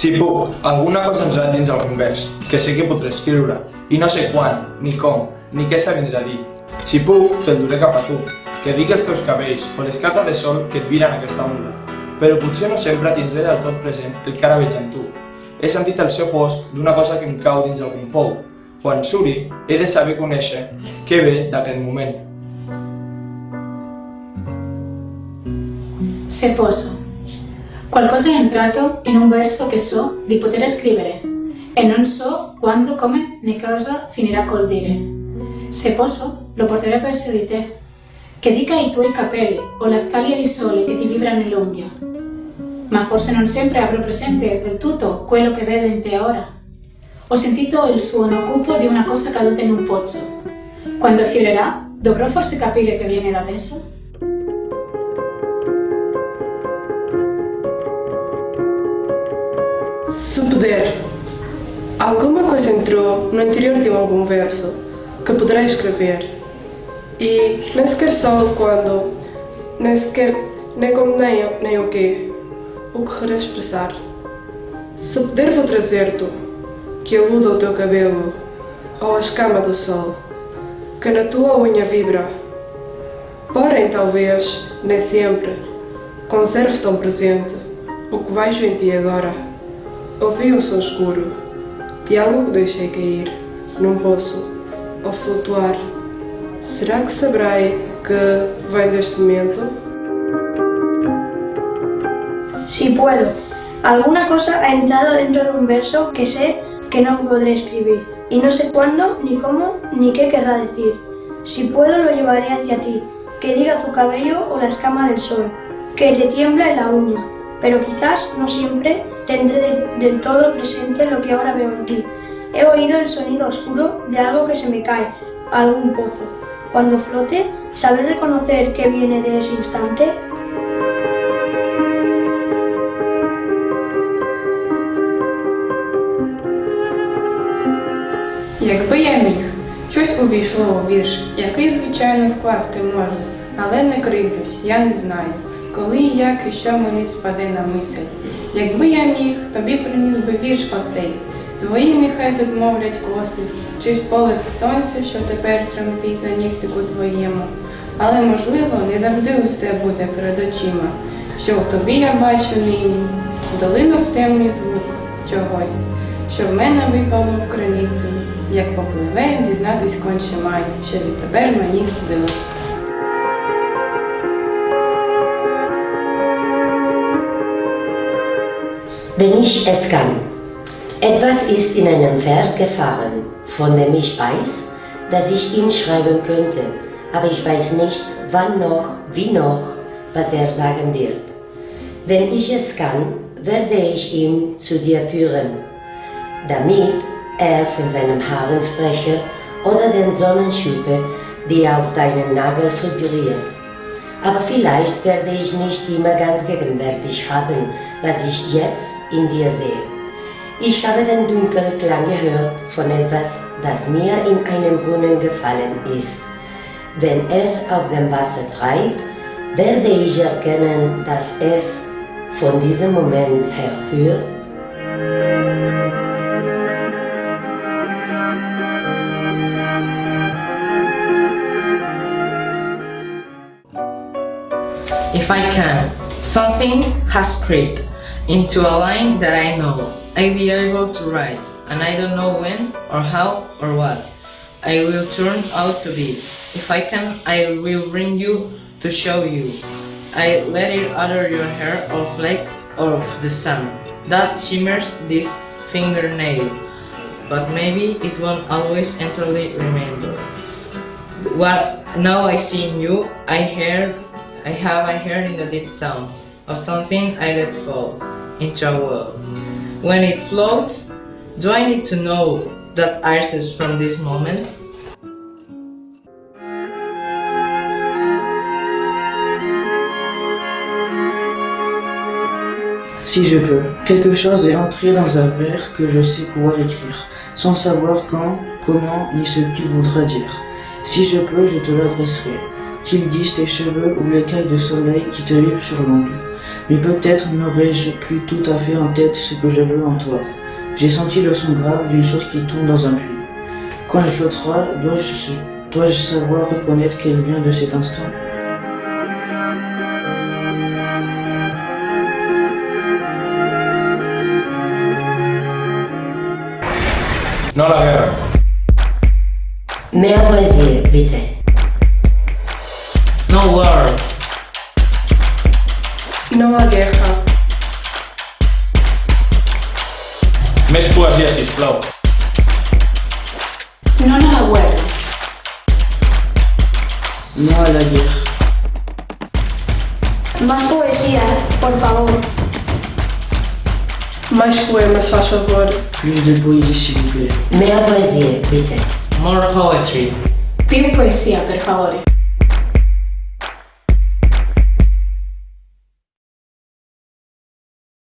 Si puc, alguna cosa entrat dins algun vers, que sé que podré escriure, i no sé quan, ni com, ni què s'avindrà a dir. Si puc, te'l duré cap a tu, que digui els teus cabells o l'escata de sol que et viren aquesta mula. Però potser no sempre tindré del tot present el que ara veig en tu. He sentit el so fosc d'una cosa que em cau dins algun pou. Quan suri, he de saber conèixer què ve d'aquest moment. Se poso. Qualcosa è entrato in un verso che so di poter scrivere e non so quando, come né cosa finirà col dire. Se posso, lo porterò verso di te, che dica ai tuoi capelli o la scaglia di sole che ti vibra nell'unghia. Ma forse non sempre avrò presente del tutto quello che vedo in te ora. Ho sentito il suono cupo di una cosa caduta in un pozzo. Quando fiorerà, dovrò forse capire che viene da adesso? Se puder, alguma coisa entrou no interior de algum verso que poderei escrever e nem sequer só quando, nem como nem o quê, o que querer expressar. Se puder vou trazer-te que aluda o teu cabelo ou a escama do sol que na tua unha vibra, porém talvez, nem sempre, conserve tão presente o que vejo em ti agora. Ouvi um som escuro de algo que deixei cair num poço ou flutuar. Será que saberei que vem deste momento? Si puedo. Alguna cosa ha entrado dentro de un verso que sé que no podré escribir y no sé cuándo, ni cómo, ni qué querrá decir. Si puedo lo llevaré hacia ti, que diga tu cabello o la escama del sol, que te tiembla en la uña. Pero quizás no siempre tendré del todo presente lo que ahora veo en ti. He oído el sonido oscuro de algo que se me cae a algún pozo. Cuando flote, ¿sabré reconocer que viene de ese instante? Якби я міг, щось увійшло у вірш, який, звичайно, скласти можу, але не кривлюсь, я не знаю. Коли і як і що мені спаде на мисль. Якби я міг, тобі приніс би вірш оцей. Твої нехай тут мовлять коси, чи полиск сонця, що тепер тремтить на нігтику твоєму. Але, можливо, не завжди усе буде перед очима, що в тобі я бачу нині. Долинув темний звук чогось, що в мене випало в криницю. Як попливе, дізнатись конче маю, що відтепер мені судилось. Wenn ich es kann. Etwas ist in einem Vers gefahren, von dem ich weiß, dass ich ihn schreiben könnte, aber ich weiß nicht, wann noch, wie noch, was er sagen wird. Wenn ich es kann, werde ich ihn zu dir führen, damit er von seinen Haaren spreche oder den Sonnenschüppe, die auf deinen Nagel vibriert. Aber vielleicht werde ich nicht immer ganz gegenwärtig haben, was ich jetzt in dir sehe. Ich habe den dunklen Klang gehört von etwas, das mir in einem Brunnen gefallen ist. Wenn es auf dem Wasser treibt, werde ich erkennen, dass es von diesem Moment her rührt. If I can, something has crept into a line that I know I'll be able to write, and I don't know when or how or what I will turn out to be. If I can, I will bring you to show you. I let it under your hair or fleck of the sun that shimmers this fingernail. but maybe it won't always entirely remember. What now I see in you, I have in the deep sound of something I let fall into a well. When it floats, do I need to know that arises from this moment? Si je peux, quelque chose est entré dans un verre que je sais pouvoir écrire, sans savoir quand, comment, ni ce qu'il voudra dire. Si je peux, je te l'adresserai, qu'ils disent tes cheveux ou l'écaille de soleil qui te vivent sur l'ongle. Mais peut-être n'aurais-je plus tout à fait en tête ce que je veux en toi. J'ai senti le son grave d'une chose qui tombe dans un puits. Quand elle flottera, dois-je savoir reconnaître qu'elle vient de cet instant? No a la guerra. Mehr Poesie, bitte. No war. No a guerra. Més poesia, sisplau. No a la guerra. No a la guerra. Más poesía, por favor. Mais poemas, faz favor. Plus de poésie, s'il vous plaît. Mehr Poesie, bitte. More poetry. Pido poesía, por favor.